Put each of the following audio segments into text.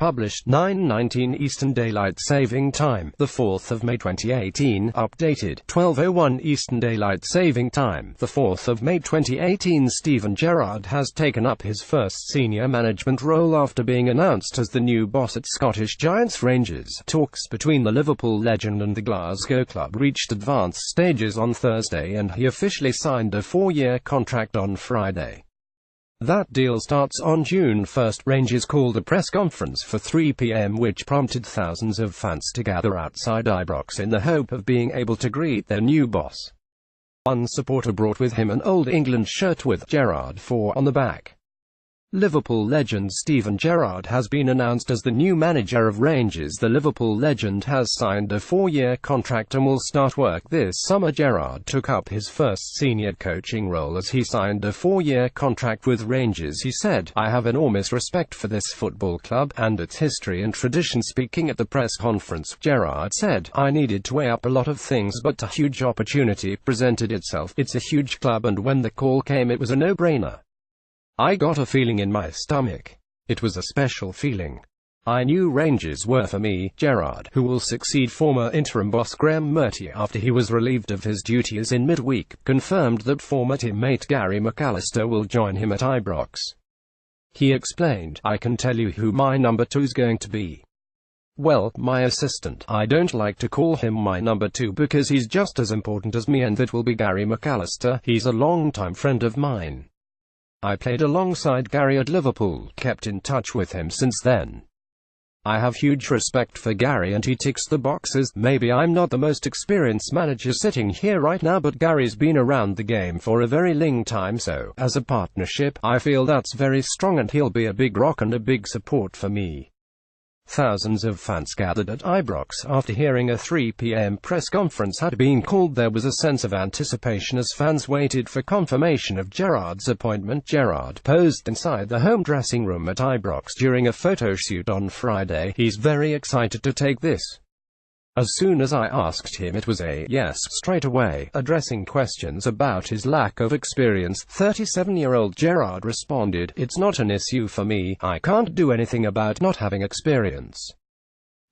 published 9:19 Eastern Daylight Saving Time, the 4th of May 2018, updated 12:01 Eastern Daylight Saving Time, the 4th of May 2018. Steven Gerrard has taken up his first senior management role after being announced as the new boss at Scottish Giants Rangers. Talks between the Liverpool legend and the Glasgow club reached advanced stages on Thursday, and he officially signed a 4-year contract on Friday. That deal starts on June 1. Rangers called a press conference for 3 p.m. which prompted thousands of fans to gather outside Ibrox in the hope of being able to greet their new boss. One supporter brought with him an Old England shirt with Gerrard 4 on the back. Liverpool legend Steven Gerrard has been announced as the new manager of Rangers. The Liverpool legend has signed a 4-year contract and will start work this summer. Gerrard took up his first senior coaching role as he signed a 4-year contract with Rangers. He said, "I have enormous respect for this football club, and its history and tradition." Speaking at the press conference, Gerrard said, "I needed to weigh up a lot of things, but a huge opportunity presented itself. It's a huge club, and when the call came it was a no-brainer. I got a feeling in my stomach. It was a special feeling. I knew Rangers were for me." Gerrard, who will succeed former interim boss Graham Murty after he was relieved of his duties in midweek, confirmed that former teammate Gary McAllister will join him at Ibrox. He explained, "I can tell you who my number 2 is going to be. Well, my assistant. I don't like to call him my number 2 because he's just as important as me, and that will be Gary McAllister. He's a long-time friend of mine. I played alongside Gary at Liverpool, kept in touch with him since then. I have huge respect for Gary and he ticks the boxes. Maybe I'm not the most experienced manager sitting here right now, but Gary's been around the game for a very long time, so, as a partnership, I feel that's very strong and he'll be a big rock and a big support for me." Thousands of fans gathered at Ibrox after hearing a 3 p.m. press conference had been called. There was a sense of anticipation as fans waited for confirmation of Gerrard's appointment. Gerrard posed inside the home dressing room at Ibrox during a photo shoot on Friday. "He's very excited to take this. As soon as I asked him, it was a yes straight away." Addressing questions about his lack of experience, 37-year-old Gerrard responded, "It's not an issue for me. I can't do anything about not having experience.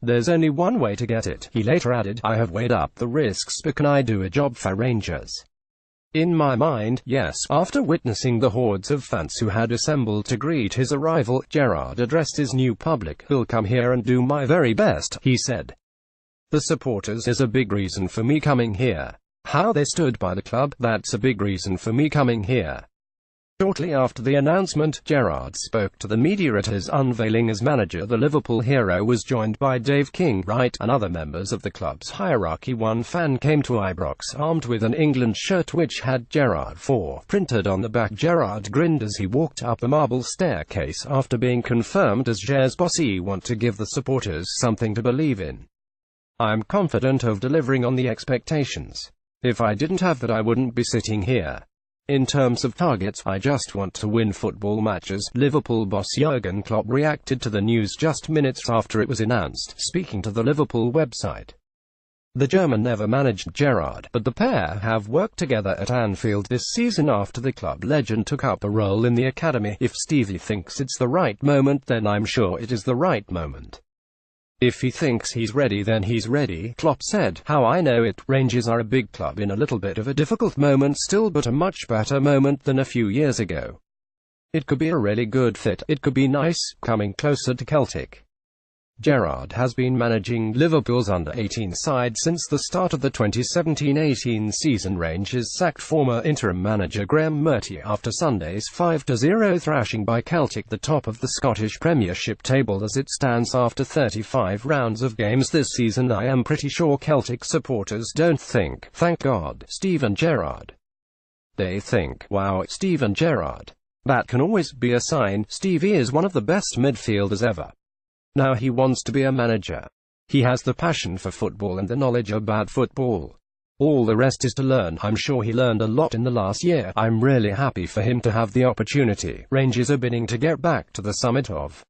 There's only one way to get it." He later added, "I have weighed up the risks, but can I do a job for Rangers? In my mind, yes." After witnessing the hordes of fans who had assembled to greet his arrival, Gerrard addressed his new public. "I'll come here and do my very best," he said. "The supporters is a big reason for me coming here. How they stood by the club, that's a big reason for me coming here." Shortly after the announcement, Gerrard spoke to the media at his unveiling as manager. The Liverpool hero was joined by Dave King, Wright, and other members of the club's hierarchy. One fan came to Ibrox armed with an England shirt which had Gerrard 4 printed on the back. Gerrard grinned as he walked up the marble staircase after being confirmed as Gers boss. "He want to give the supporters something to believe in. I'm confident of delivering on the expectations. If I didn't have that, I wouldn't be sitting here. In terms of targets, I just want to win football matches." Liverpool boss Jurgen Klopp reacted to the news just minutes after it was announced, speaking to the Liverpool website. The German never managed Gerrard, but the pair have worked together at Anfield this season after the club legend took up a role in the academy. "If Stevie thinks it's the right moment, then I'm sure it is the right moment. If he thinks he's ready, then he's ready," Klopp said. "How I know it, Rangers are a big club in a little bit of a difficult moment still, but a much better moment than a few years ago. It could be a really good fit. It could be nice, coming closer to Celtic." Gerrard has been managing Liverpool's under-18 side since the start of the 2017-18 season. Rangers sacked former interim manager Graham Murty after Sunday's 5-0 thrashing by Celtic, the top of the Scottish Premiership table as it stands after 35 rounds of games this season. "I am pretty sure Celtic supporters don't think, 'Thank God, Steven Gerrard.' They think, 'Wow, Steven Gerrard.' That can always be a sign. Stevie is one of the best midfielders ever. Now he wants to be a manager. He has the passion for football and the knowledge about football. All the rest is to learn. I'm sure he learned a lot in the last year. I'm really happy for him to have the opportunity." Rangers are bidding to get back to the summit of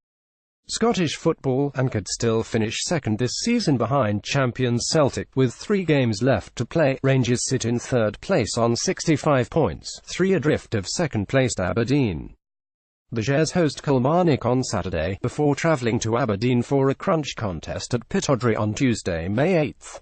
Scottish football, and could still finish second this season behind champions Celtic. With 3 games left to play, Rangers sit in third place on 65 points, 3 adrift of second-placed Aberdeen. The Gers host Kilmarnock on Saturday, before travelling to Aberdeen for a crunch contest at Pittodrie on Tuesday, May 8.